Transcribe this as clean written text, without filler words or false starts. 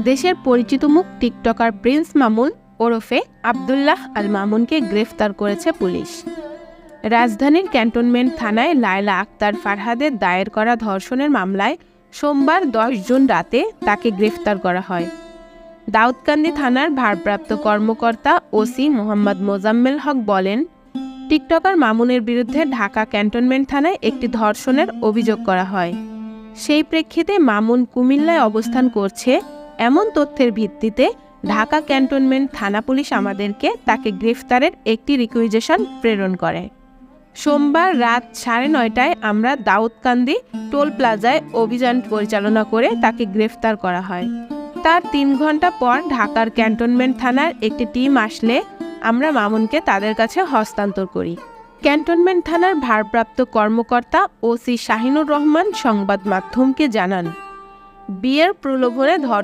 দেশের পরিচিত মুখ টিকটকার প্রিন্স মামুন ওরফে আব্দুল্লাহ আল মামুনকে গ্রেফতার করেছে পুলিশ। রাজধানীর ক্যান্টনমেন্ট থানায় লায়লা আক্তার ফারহাদের দায়ের করা ধর্ষণের মামলায় সোমবার 10 জুন রাতে তাকে গ্রেফতার করা হয়। দাউদকান্দি থানার ভারপ্রাপ্ত কর্মকর্তা ওসি মোহাম্মদ মোজাম্মেল হক বলেন, টিকটকার মামুনের বিরুদ্ধে ঢাকা ক্যান্টনমেন্ট থানায় একটি ধর্ষণের অভিযোগ করা হয়। সেই প্রেক্ষিতে মামুন কুমিল্লায় অবস্থান করছে এমন তথ্যের ভিত্তিতে ঢাকা ক্যান্টনমেন্ট থানা পুলিশ আমাদেরকে তাকে গ্রেফতারের একটি রিকুইজিশন প্রেরণ করে। সোমবার রাত 9:30টায় আমরা দাউদকান্দি টোল প্লাজায় অভিযান পরিচালনা করে তাকে গ্রেফতার করা হয়। তার 3 ঘন্টা পর ঢাকার ক্যান্টনমেন্ট থানার একটি টিম আসলে আমরা মামুনকে তাদের কাছে হস্তান্তর করি। ক্যান্টনমেন্ট থানার ভারপ্রাপ্ত কর্মকর্তা ওসি শাহিনুর রহমান সংবাদ মাধ্যমকে জানান, বিয়ের প্রলোভনে